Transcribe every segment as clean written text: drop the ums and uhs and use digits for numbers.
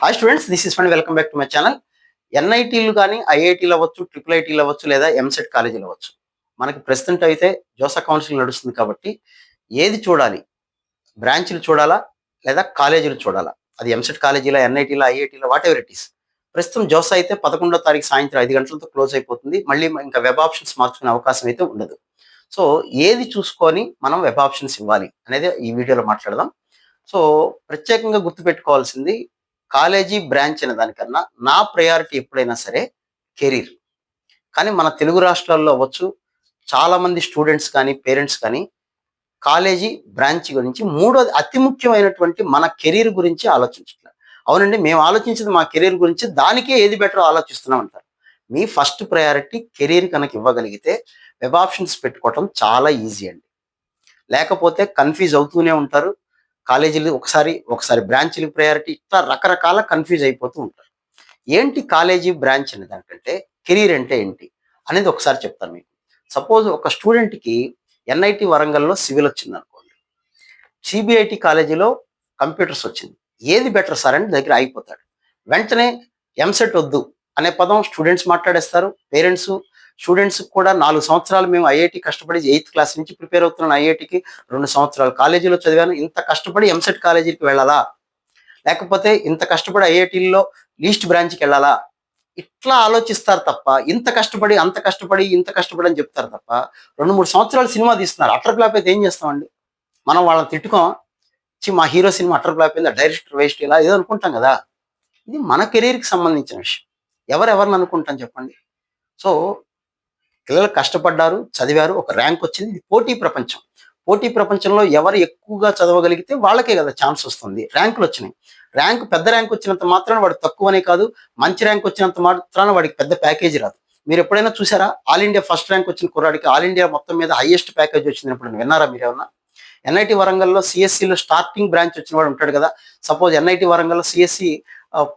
Hi students, this is fund. Welcome back to my channel. ఎన్ఐటీలు కానీ, ఐఐటీలు అవ్వచ్చు, ట్రిపుల్ ఐటీలు అవ్వచ్చు, లేదా ఎంసెట్ కాలేజీలు అవ్వచ్చు. మనకి ప్రస్తుతం అయితే జోసా కౌన్సిలింగ్ నడుస్తుంది కాబట్టి ఏది చూడాలి? బ్రాంచ్‌లు చూడాలా? లేదా కాలేజీలు చూడాలా? అది ఎంసెట్ కాలేజీలా, ఎన్ఐటీలా, ఐఐటీలా, వాట్ ఎవర్ ఇట్ ఈస్. ప్రస్తుతం జోసా అయితే 11వ తారీఖు సాయంత్రం 5 గంటలతో క్లోజ్ అయిపోతుంది. మళ్ళీ ఇంకా వెబ్ ఆప్షన్స్ మార్చుకునే అవకాశం అయితే ఉండదు. సో, ఏది చూసుకొని మనం వెబ్ ఆప్షన్స్ ఇవ్వాలి అనేది ఈ వీడియోలో మాట్లాడదాం. సో, ప్రత్యేకంగా గుర్తుపెట్టుకోవాల్సింది కాలేజీ, బ్రాంచ్ అనే దానికన్నా నా ప్రయారిటీ ఎప్పుడైనా సరే కెరీర్. కానీ మన తెలుగు రాష్ట్రాల్లో అవ్వచ్చు, చాలామంది స్టూడెంట్స్ కానీ, పేరెంట్స్ కానీ కాలేజీ, బ్రాంచ్ గురించి మూడోది అతి ముఖ్యమైనటువంటి మన కెరీర్ గురించి ఆలోచించట్లేదు. అవునండి, మేము ఆలోచించేది మా కెరీర్ గురించి, దానికే ఏది బెటరో ఆలోచిస్తున్నాం అంటారు. మీ ఫస్ట్ ప్రయారిటీ కెరీర్ కనుక ఇవ్వగలిగితే వెబ్ ఆప్షన్స్ పెట్టుకోవటం చాలా ఈజీ అండి. లేకపోతే కన్‌ఫ్యూజ్ అవుతూనే ఉంటారు. కాలేజీలు ఒకసారి బ్రాంచ్‌లకి ప్రయారిటీ, ఇట్లా రకరకాల కన్‌ఫ్యూజ్ అయిపోతూ ఉంటారు. ఏంటి కాలేజీ, బ్రాంచ్ అనే దానికంటే కెరీర్ అంటే ఏంటి అనేది ఒకసారి చెప్తాను మీకు. సపోజ్ ఒక స్టూడెంట్‌కి ఎన్ఐటీ వరంగల్‌లో సివిల్ వచ్చిందనుకోండి. సిబిఐటి కాలేజీలో కంప్యూటర్స్ వచ్చింది. ఏది బెటర్ సార్ అని దగ్గర ఆగిపోతాడు. వెంటనే ఎంసెట్ వద్దు అనే పదం స్టూడెంట్స్ మాట్లాడేస్తారు. స్టూడెంట్స్‌కి కూడా 4 సంవత్సరాలు మేము ఐఐటీ కష్టపడి 8థ్ క్లాస్ నుంచి ప్రిపేర్ అవుతున్నాను ఐఐటీకి. 2 సంవత్సరాలు కాలేజీలో చదివాను. ఇంత కష్టపడి ఎంసెట్ కాలేజీకి వెళ్ళాలా? లేకపోతే ఇంత కష్టపడి ఐఐటీల్లో లీస్ట్ బ్రాంచ్‌కి వెళ్ళాలా? ఇట్లా ఆలోచిస్తారు తప్ప, ఇంత కష్టపడి, అంత కష్టపడి, ఇంత కష్టపడి అని చెప్తారు తప్ప, 2, 3 సంవత్సరాలు సినిమా తీస్తున్నారు. అటర్ ఫ్లాప్ అయితే ఏం చేస్తామండి? మనం వాళ్ళని తిట్టుకోమా? మా హీరో సినిమా అటర్ ఫ్లాప్ అయింది, డైరెక్టర్ వేస్ట్, ఇలా ఏదో అనుకుంటాం కదా! ఇది మన కెరీర్‌కి సంబంధించిన విషయం. ఎవరెవరిని అనుకుంటాం చెప్పండి? సో, పిల్లలు కష్టపడ్డారు, చదివారు, ఒక ర్యాంక్ వచ్చింది. ఇది పోటీ ప్రపంచం. పోటీ ప్రపంచంలో ఎవరు ఎక్కువగా చదవగలిగితే వాళ్ళకే కదా ఛాన్స్ వస్తుంది. ర్యాంకులు వచ్చినాయి. పెద్ద ర్యాంక్ వచ్చినంత మాత్రాన వాడు తక్కువనే కాదు, మంచి ర్యాంక్ వచ్చినంత మాత్రాన వాడికి పెద్ద ప్యాకేజీ రాదు. మీరు ఎప్పుడైనా చూసారా? ఆల్ ఇండియా ఫస్ట్ ర్యాంక్ వచ్చిన కుర్రాడికి ఆల్ ఇండియా మొత్తం మీద హైయెస్ట్ ప్యాకేజ్ వచ్చింది ఎప్పుడైనా విన్నారా మీరేమన్నా? ఎన్ఐటి వరంగల్‌లో సిఎస్సిలో స్టార్టింగ్ బ్రాంచ్ వచ్చిన వాడు ఉంటాడు కదా! సపోజ్ ఎన్ఐటి వరంగల్‌లో సిఎస్సి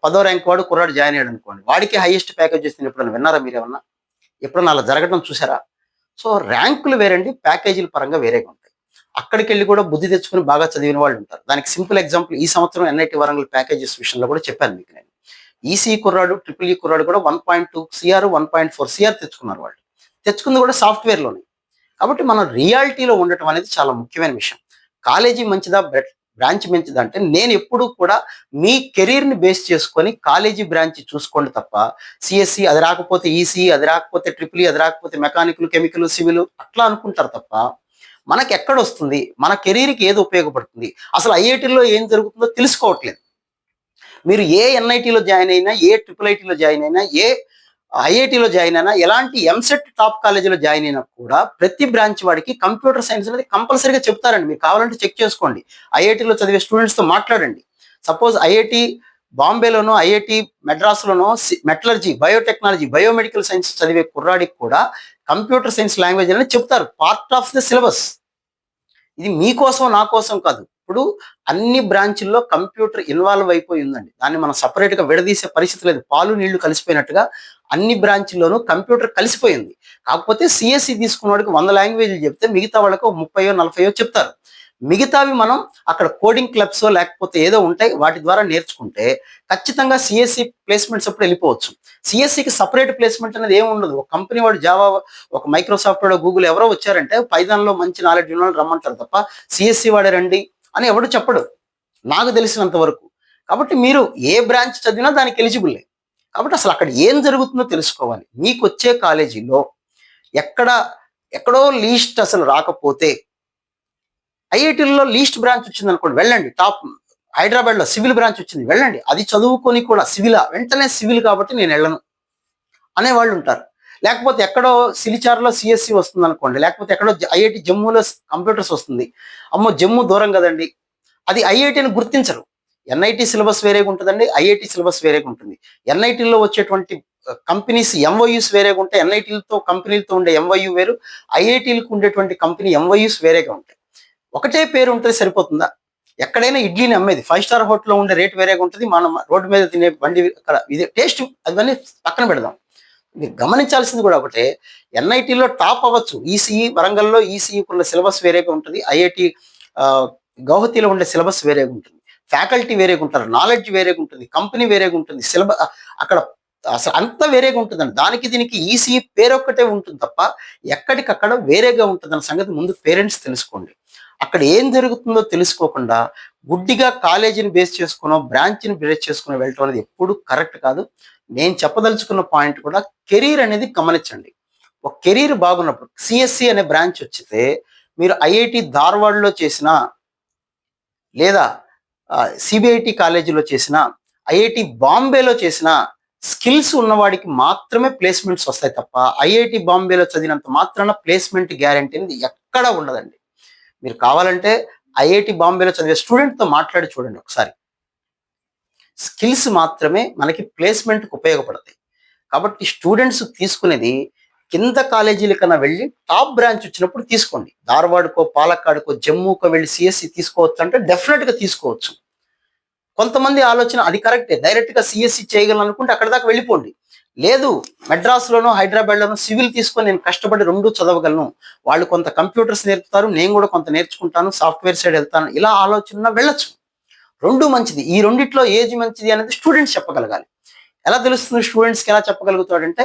10వ ర్యాంక్ వాడు కుర్రాడు జాయిన్ అయ్యాడు అనుకోండి. వాడికి హైయెస్ట్ ప్యాకేజ్ వచ్చింది ఎప్పుడైనా విన్నారా మీరేమన్నా? ఎప్పుడన్నా అలా జరగడం చూసారా? సో, ర్యాంకులు వేరండి, ప్యాకేజీల పరంగా వేరేగా ఉంటాయి. అక్కడికెళ్ళి కూడా బుద్ధి తెచ్చుకొని బాగా చదివిన వాళ్ళు ఉంటారు. దానికి సింపుల్ ఎగ్జాంపుల్ ఈ సంవత్సరం ఎన్ఐటి వరంగల్ ప్యాకేజెస్ విషయంలో కూడా చెప్పాను మీకు నేను. ఈసీఈ కుర్రాడు, ట్రిపుల్ ఈ కుర్రాడు కూడా 1.2 సీఆర్, 1.4 సీఆర్ తెచ్చుకున్నారు వాళ్ళు. తెచ్చుకుంది కూడా సాఫ్ట్‌వేర్‌లోనే. కాబట్టి మనం రియాలిటీలో ఉండటం అనేది చాలా ముఖ్యమైన విషయం. కాలేజీ మంచిదా? బ్రాంచ్ మంచిదా? అంటే నేను ఎప్పుడూ కూడా మీ కెరీర్‌ని బేస్ చేసుకొని కాలేజీ, బ్రాంచ్ చూసుకోండి తప్ప, సీఎస్‌సి అది రాకపోతే ఈసీఈ, అది రాకపోతే ట్రిపుల్ ఈ, అది రాకపోతే మెకానికల్, కెమికల్, సివిల్ అట్లా అనుకుంటారు తప్ప, మనకెక్కడొస్తుంది? మన కెరీర్‌కి ఏది ఉపయోగపడుతుంది? అసలు ఐఐటీలో ఏం జరుగుతుందో తెలుసుకోవట్లేదు. మీరు ఏ ఎన్ఐటీలో జాయిన్ అయినా, ఏ ట్రిపుల్ ఐటీలో జాయిన్ అయినా, ఏ ఐఐటీలో జాయిన్ అయినా, ఎలాంటి ఎంసెట్ టాప్ కాలేజీలో జాయిన్ అయినా కూడా ప్రతి బ్రాంచ్ వాడికి కంప్యూటర్ సైన్స్ అనేది కంపల్సరీగా చెప్తారండి. మీరు కావాలంటే చెక్ చేసుకోండి. ఐఐటీలో చదివే స్టూడెంట్స్‌తో మాట్లాడండి. సపోజ్ ఐఐటీ బాంబేలోనో, ఐఐటీ మెడ్రాస్‌లోనో మెటలర్జీ, బయోటెక్నాలజీ, బయోమెడికల్ సైన్స్ చదివే కుర్రాడికి కూడా కంప్యూటర్ సైన్స్ లాంగ్వేజ్ అనేది చెప్తారు. Part of the syllabus. ఇది మీకోసం, నా కోసం కాదు. ఇప్పుడు అన్ని బ్రాంచుల్లో కంప్యూటర్ ఇన్వాల్వ్ అయిపోయి ఉందండి. దాన్ని మనం సెపరేట్‌గా విడదీసే పరిస్థితి లేదు. పాలు, నీళ్లు కలిసిపోయినట్టుగా అన్ని బ్రాంచుల్లోనూ కంప్యూటర్ కలిసిపోయింది. కాకపోతే సీఎస్‌సి తీసుకున్నోడికి 100 లాంగ్వేజ్‌లు చెప్తే మిగతా వాళ్ళకి 30, 40 చెప్తారు. మిగతావి మనం అక్కడ కోడింగ్ క్లబ్సో లేకపోతే ఏదో ఉంటాయి. వాటి ద్వారా నేర్చుకుంటే ఖచ్చితంగా సీఎస్‌సి ప్లేస్‌మెంట్స్ అప్పుడు వెళ్ళిపోవచ్చు. సీఎస్‌సికి సెపరేట్ ప్లేస్‌మెంట్ అనేది ఏమి ఉండదు. ఒక కంపెనీ వాడు జావా, ఒక మైక్రోసాఫ్ట్ వాడో, గూగుల్ ఎవరో వచ్చారంటే పైథాన్‌లో మంచి నాలెడ్జ్ ఉన్నోళ్ళని రమ్మంటారు తప్ప సీఎస్‌సి వాడే రండి అని ఎవడు చెప్పడు. నాకు తెలిసినంత వరకు. కాబట్టి మీరు ఏ బ్రాంచ్ చదివినా దానికి ఎలిజిబులే. కాబట్టి అసలు అక్కడ ఏం జరుగుతుందో తెలుసుకోవాలి. మీకొచ్చే కాలేజీలో ఎక్కడ ఎక్కడో లీస్ట్ అసలు రాకపోతే, ఐఐటీల్లో లీస్ట్ బ్రాంచ్ వచ్చిందనుకోండి, వెళ్ళండి. హైదరాబాద్‌లో సివిల్ బ్రాంచ్ వచ్చింది, వెళ్ళండి. అది చదువుకొని కూడా సివిలా? వెంటనే సివిల్ కాబట్టి నేను వెళ్ళను అనేవాళ్ళు ఉంటారు. లేకపోతే ఎక్కడో సిలిచార్‌లో సీఎస్‌సి వస్తుందనుకోండి, లేకపోతే ఎక్కడో ఐఐటీ జమ్మూలో కంప్యూటర్స్ వస్తుంది. అమ్మో! జమ్మూ దూరం కదండీ! అది ఐఐటీ అని గుర్తించరు. ఎన్ఐటీ సిలబస్ వేరేగా ఉంటదండి, ఐఐటీ సిలబస్ వేరేగా ఉంటుంది. ఎన్ఐటీలో వచ్చేటువంటి కంపెనీస్ ఎంఓయూస్ వేరేగా ఉంటాయి. కంపెనీలతో ఉండే ఎంఓయూ వేరు. ఐఐటీలకు ఉండేటువంటి కంపెనీ ఎంఓయూస్ వేరేగా ఉంటాయి. ఒకటే పేరు ఉంటే సరిపోతుందా? ఎక్కడైనా ఇడ్లీని అమ్మేది 5 స్టార్ హోటల్‌లో ఉండే రేట్ వేరేగా ఉంటది. మనం రోడ్డు మీద తినే బండి అక్కడ ఇది టేస్ట్ అవన్నీ పక్కన పెడదాం. మీరు గమనించాల్సింది కూడా ఒకటే. ఎన్ఐటీలో టాప్ అవ్వచ్చు. ఈసీఈ వరంగల్‌లో ఈసీఈకున్న సిలబస్ వేరేగా ఉంటుంది. ఐఐటీ గౌహతిలో ఉండే సిలబస్ వేరేగా ఉంటుంది. ఫ్యాకల్టీ వేరేగా ఉంటారు, నాలెడ్జ్ వేరేగా ఉంటుంది, కంపెనీ వేరేగా ఉంటుంది, సిలబస్ అక్కడ అసలు అంతా వేరేగా ఉంటుందండి. దానికి దీనికి ఈసీఈ పేరొక్కటే ఉంటుంది తప్ప ఎక్కడికక్కడ వేరేగా ఉంటుందన్న సంగతి ముందు పేరెంట్స్ తెలుసుకోండి. అక్కడ ఏం జరుగుతుందో తెలుసుకోకుండా గుడ్డిగా కాలేజీని బేస్ చేసుకునో, బ్రాంచ్‌ని బేస్ చేసుకుని వెళ్ళటం అనేది ఎప్పుడు కరెక్ట్ కాదు. నేను చెప్పదలుచుకున్న పాయింట్ కూడా కెరీర్ అనేది గమనించండి. ఒక కెరీర్ బాగున్నప్పుడు సీఎస్‌సి అనే బ్రాంచ్ వచ్చితే మీరు ఐఐటీ ధార్వాడ్‌లో చేసినా, లేదా సిబిఐటి కాలేజీలో చేసినా, ఐఐటి బాంబేలో చేసినా స్కిల్స్ ఉన్నవాడికి మాత్రమే ప్లేస్‌మెంట్స్ వస్తాయి తప్ప, ఐఐటి బాంబేలో చదివినంత మాత్రాన ప్లేస్‌మెంట్ గ్యారంటీ అనేది ఎక్కడా ఉండదండి. మీరు కావాలంటే ఐఐటి బాంబేలో చదివే స్టూడెంట్‌తో మాట్లాడి చూడండి ఒకసారి. స్కిల్స్ మాత్రమే మనకి ప్లేస్‌మెంట్‌కి ఉపయోగపడతాయి. కాబట్టి స్టూడెంట్స్ తీసుకునేది కింద కాలేజీల కన్నా వెళ్ళి టాప్ బ్రాంచ్ వచ్చినప్పుడు తీసుకోండి. ధార్వాడ్‌కో, పాలక్కాడ్‌కో, జమ్మూకో వెళ్ళి సీఎస్‌సి తీసుకోవచ్చు అంటే డెఫినిట్‌గా తీసుకోవచ్చు. కొంతమంది ఆలోచన అది కరెక్టే. డైరెక్ట్‌గా సీఎస్‌సి చేయగలను అనుకుంటే అక్కడి దాకా వెళ్ళిపోండి. లేదు, మెడ్రాస్‌లోనో, హైదరాబాద్‌లోనో సివిల్ తీసుకొని నేను కష్టపడి 2 చదవగలను. వాళ్ళు కొంత కంప్యూటర్స్ నేర్పుతారు. నేను కూడా కొంత నేర్చుకుంటాను. సాఫ్ట్‌వేర్ సైడ్ వెళ్తాను. ఇలా ఆలోచన వెళ్ళొచ్చు. 2 మంచిది. ఈ రెండిట్లో ఏది మంచిది అనేది స్టూడెంట్స్ చెప్పగలగాలి. ఎలా తెలుస్తుంది స్టూడెంట్స్‌కి ఎలా చెప్పగలుగుతాడంటే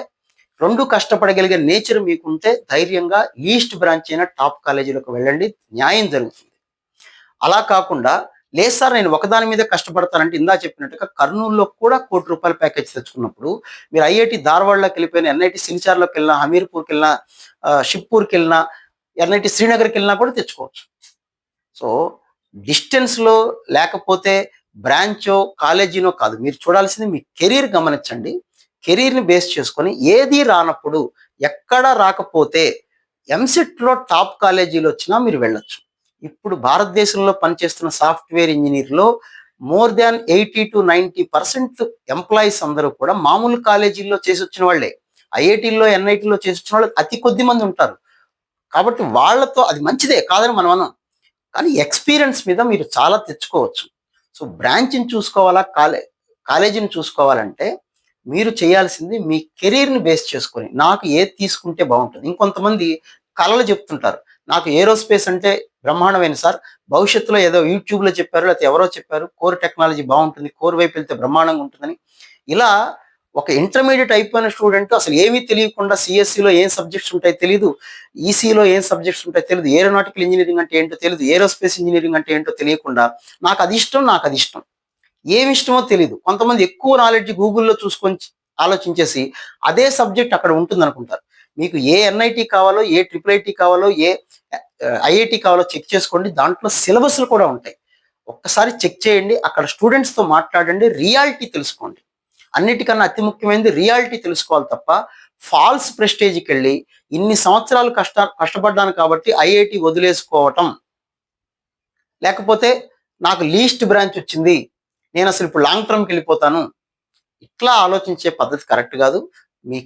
2 కష్టపడగలిగే నేచర్ మీకుంటే ధైర్యంగా లీస్ట్ బ్రాంచ్ అయిన టాప్ కాలేజీలోకి వెళ్ళండి. న్యాయం జరుగుతుంది. అలా కాకుండా లేదు సార్ నేను ఒకదాని మీదే కష్టపడతానంటే ఇందాక చెప్పినట్టుగా కర్నూలులో కూడా ₹1,00,00,000 ప్యాకేజ్ తెచ్చుకున్నప్పుడు మీరు ఐఐటీ ధార్వాడ్‌లోకి వెళ్ళిపోయిన, ఎన్ఐటీ సిల్చార్‌లోకి వెళ్ళినా, హమీర్పూర్‌కి వెళ్ళినా, షిప్పూర్‌కి వెళ్ళినా, ఎన్ఐటీ శ్రీనగర్‌కి వెళ్ళినా కూడా తెచ్చుకోవచ్చు. సో, డిస్టెన్స్‌లో లేకపోతే బ్రాంచో, కాలేజీనో కాదు. మీరు చూడాల్సింది మీ కెరీర్ గమనించండి. కెరీర్‌ని బేస్ చేసుకొని ఏది రానప్పుడు, ఎక్కడ రాకపోతే ఎంసెట్‌లో టాప్ కాలేజీలొచ్చినా మీరు వెళ్ళొచ్చు. ఇప్పుడు భారతదేశంలో పనిచేస్తున్న సాఫ్ట్‌వేర్ ఇంజినీర్‌లో మోర్ థాన్ 80-90% ఎంప్లాయీస్ అందరూ కూడా మామూలు కాలేజీల్లో చేసొచ్చిన వాళ్ళే. ఐఐటీల్లో, ఎన్ఐటీల్లో చేసొచ్చిన వాళ్ళు అతి కొద్ది మంది ఉంటారు. కాబట్టి వాళ్ళతో అది మంచిదే కాదని మనం అనం. కానీ ఎక్స్‌పీరియన్స్ మీద మీరు చాలా తెచ్చుకోవచ్చు. సో, బ్రాంచ్‌ని చూసుకోవాలా, కాలేజీని చూసుకోవాలంటే మీరు చేయాల్సింది మీ కెరీర్‌ని బేస్ చేసుకొని, నాకు ఏది తీసుకుంటే బావుంటుంది. ఇంకొంతమంది కలలు చెప్తుంటారు. నాకు ఏరోస్పేస్ అంటే బ్రహ్మాండమైన సార్. భవిష్యత్తులో ఏదో యూట్యూబ్‌లో చెప్పారు, లేకపోతే ఎవరో చెప్పారు. కోర్ టెక్నాలజీ బావుంటుంది. కోర్ వైపు వెళ్తే బ్రహ్మాండంగా ఉంటుందని. ఇలా ఒక ఇంటర్మీడియేట్ అయిపోయిన స్టూడెంట్ అసలు ఏమీ తెలియకుండా సీఎస్‌సిలో ఏం సబ్జెక్ట్స్ ఉంటాయో తెలీదు. ఈసీలో ఏం సబ్జెక్ట్స్ ఉంటాయో తెలీదు. ఏరోనాటికల్ ఇంజినీరింగ్ అంటే ఏంటో తెలీదు. ఏరోస్పేస్ ఇంజినీరింగ్ అంటే ఏంటో తెలియకుండా నాకదిష్టం. ఏమిష్టమో తెలీదు. కొంతమంది ఎక్కువ నాలెడ్జ్ గూగుల్‌లో చూసుకొని ఆలోచించేసి అదే సబ్జెక్ట్ అక్కడ ఉంటుందనుకుంటారు. మీకు ఏ ఎన్ఐటీ కావాలో, ఏ ట్రిపుల్ ఐటీ కావాలో, ఏ ఐఐటీ కావాలో చెక్ చేసుకోండి. దాంట్లో సిలబస్‌లు కూడా ఉంటాయి. ఒక్కసారి చెక్ చేయండి. అక్కడ స్టూడెంట్స్‌తో మాట్లాడండి. రియాలిటీ తెలుసుకోండి. అన్నిటికన్నా అతి ముఖ్యమైనది రియాలిటీ తెలుసుకోవాలి తప్ప, ఫాల్స్ ప్రెస్టేజ్‌కెళ్ళి ఇన్ని సంవత్సరాలు కష్టపడ్డాను కాబట్టి ఐఐటీ వదిలేసుకోవటం, లేకపోతే నాకు లీస్ట్ బ్రాంచ్ వచ్చింది. నేనసలు ఇప్పుడు లాంగ్ టర్మ్‌కెళ్ళిపోతాను. ఇట్లా ఆలోచించే పద్ధతి కరెక్ట్ గాదు. మీ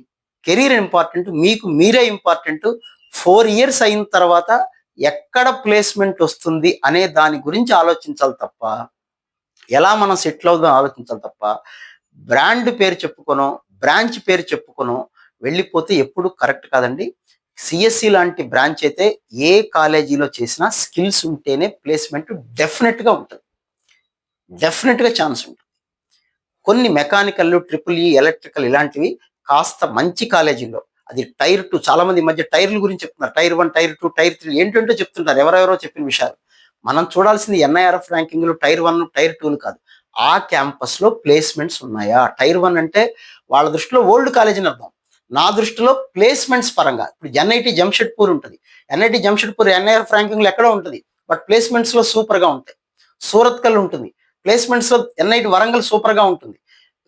కెరీర్ ఇంపార్టెంట్. మీకు మీరే ఇంపార్టెంట్. 4 ఇయర్స్ అయిన తర్వాత ఎక్కడ ప్లేస్‌మెంట్ వస్తుంది అనే దాని గురించి ఆలోచించాలి తప్ప, ఎలా మనం సెటిల్ అవుదాం ఆలోచించాలి తప్ప, బ్రాండ్ పేరు చెప్పుకొనో, బ్రాంచ్ పేరు చెప్పుకొనో వెళ్ళిపోతే ఎప్పుడు కరెక్ట్ కాదండి. సీఎస్‌సి లాంటి బ్రాంచ్ అయితే ఏ కాలేజీలో చేసినా స్కిల్స్ ఉంటేనే ప్లేస్‌మెంట్ డెఫినిట్‌గా ఉంటది. డెఫినిట్‌గా ఛాన్స్ ఉంటుంది. కొన్ని మెకానికల్, ట్రిపుల్ ఈ, ఎలక్ట్రికల్ ఇలాంటివి కాస్త మంచి కాలేజీల్లో అది టైర్ 2 చాలామంది ఈ మధ్య టైర్‌ల గురించి చెప్తున్నారు. టైర్ 1, టైర్ 2, టైర్ 3 ఏంటేంటో చెప్తుంటారు. ఎవరెవరో చెప్పిన విషయాలు. మనం చూడాల్సింది ఎన్ఐఆర్ఎఫ్ ర్యాంకింగ్‌లు టైర్ 1, టైర్ 2లు కాదు. ఆ క్యాంపస్‌లో ప్లేస్‌మెంట్స్ ఉన్నాయా? టైర్ 1 అంటే వాళ్ళ దృష్టిలో ఓల్డ్ కాలేజ్ అని అర్థం. నా దృష్టిలో ప్లేస్‌మెంట్స్ పరంగా ఇప్పుడు ఎన్ఐటీ జంషెడ్పూర్ ఉంటది. ఎన్ఐటీ జంషెడ్పూర్ ఎన్ఐఆర్ఎఫ్ ర్యాంకింగ్‌లో ఎక్కడో ఉంటది. బట్ ప్లేస్‌మెంట్స్‌లో సూపర్‌గా ఉంటాయి. సూరత్కల్ ఉంటుంది. ప్లేస్‌మెంట్స్‌లో ఎన్ఐటీ వరంగల్ సూపర్‌గా ఉంటుంది.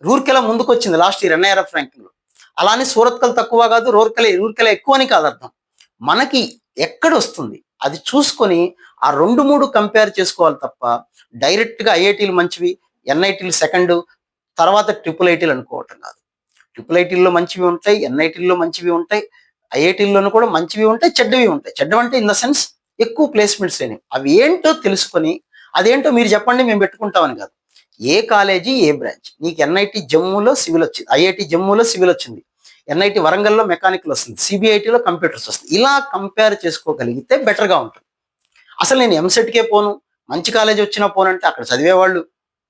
రూర్కెలా ముందుకొచ్చింది లాస్ట్ ఇయర్ ఎన్ఐఆర్ఎఫ్ ర్యాంకింగ్‌లో. అలానే సూరత్కల్ తక్కువ కాదు, రూర్కెలా ఎక్కువ అని కాదు అర్థం. మనకి ఎక్కడొస్తుంది అది చూసుకొని ఆ 2, 3 కంపేర్ చేసుకోవాలి తప్ప డైరెక్ట్‌గా ఐఐటీలు మంచివి, ఎన్ఐటీలు సెకండు, తర్వాత ట్రిపుల్ ఐటీలు అనుకోవటం కాదు. ట్రిపుల్ ఐటీల్లో మంచివి ఉంటాయి, ఎన్ఐటీల్లో మంచివి ఉంటాయి, ఐఐటీల్లోనూ కూడా మంచివి ఉంటాయి, చెడ్డవి ఉంటాయి. చెడ్డవంటే ఇన్ ద సెన్స్ ఎక్కువ ప్లేస్‌మెంట్స్ లేనివి. అవి ఏంటో తెలుసుకొని అదేంటో మీరు చెప్పండి మేము పెట్టుకుంటామని కాదు. ఏ కాలేజీ, ఏ బ్రాంచ్. నీకు ఎన్ఐటీ జమ్మూలో సివిల్ వచ్చింది. ఐఐటీ జమ్మూలో సివిల్ వచ్చింది. ఎన్ఐటీ వరంగల్‌లో మెకానికల్ వస్తుంది. సిబిఐటీలో కంప్యూటర్స్ వస్తుంది. ఇలా కంపేర్ చేసుకోగలిగితే బెటర్‌గా ఉంటుంది. అసలు నేను ఎంసెట్‌కే పోను, మంచి కాలేజ్ వచ్చినా పోనంటే అక్కడ చదివేవాళ్ళు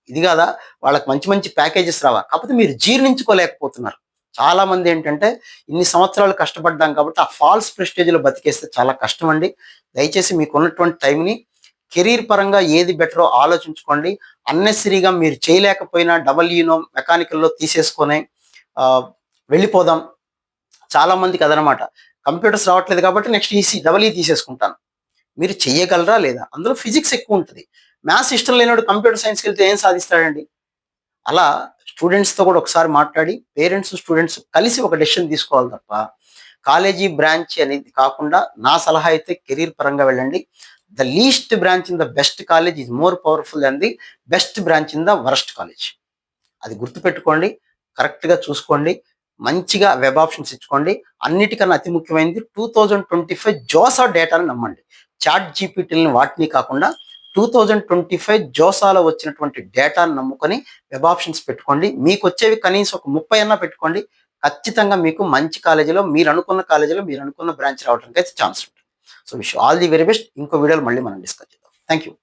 ఇది కాదా, వాళ్ళకి మంచి మంచి ప్యాకేజెస్ రావా, కాకపోతే మీరు జీర్ణించుకోలేకపోతున్నారు. చాలా మంది ఏంటంటే ఇన్ని సంవత్సరాలు కష్టపడ్డాం కాబట్టి ఆ ఫాల్స్ ప్రెస్టేజ్లో బతికేస్తే చాలా కష్టం అండి. దయచేసి మీకు ఉన్నటువంటి టైంని కెరీర్ పరంగా ఏది బెటరో ఆలోచించుకోండి. అన్నెసరీగా మీరు చేయలేకపోయినా డబల్ ఈనో మెకానికల్లో తీసేసుకొని ఆ, వెళ్ళిపోదాం. చాలా మందికి అదనమాట, కంప్యూటర్స్ రావట్లేదు కాబట్టి నెక్స్ట్ ఈసీ డబల్ ఈ తీసేసుకుంటాను. మీరు చెయ్యగలరా లేదా? అందులో ఫిజిక్స్ ఎక్కువ ఉంటుంది. మ్యాథ్స్ ఇష్టం లేనివాడు కంప్యూటర్ సైన్స్కి వెళ్తే ఏం సాధిస్తాడండి? అలా స్టూడెంట్స్‌తో కూడా ఒకసారి మాట్లాడి, పేరెంట్స్, స్టూడెంట్స్ కలిసి ఒక డెసిషన్ తీసుకోవాలి తప్ప, కాలేజీ బ్రాంచ్ అనేది కాకుండా నా సలహా అయితే కెరీర్ పరంగా వెళ్ళండి. The least branch in the best college is more powerful than the best branch in the worst college. అది గుర్తుపెట్టుకోండి. కరెక్ట్‌గా చూసుకోండి. మంచిగా వెబ్ ఆప్షన్స్ ఇచ్చుకోండి. అన్నిటికన్నా అతి ముఖ్యమైనది 2025 జోసా డేటాను నమ్మండి. చాట్ జీపీటీలని వాటిని కాకుండా 2025 జోసాలో వచ్చినటువంటి డేటాను నమ్ముకొని వెబ్ ఆప్షన్స్ పెట్టుకోండి. మీకొచ్చేవి కనీసం ఒక 30 అన్నా పెట్టుకోండి. ఖచ్చితంగా మీకు మంచి కాలేజీలో మీరనుకున్న కాలేజీలో మీరనుకున్న బ్రాంచ్ రావడానికైతే ఛాన్స్ ఉంటుంది. So, wish you all the very best. ఇంకో వీడియోలో మళ్ళీ మనం డిస్కస్ చేద్దాం. Thank you.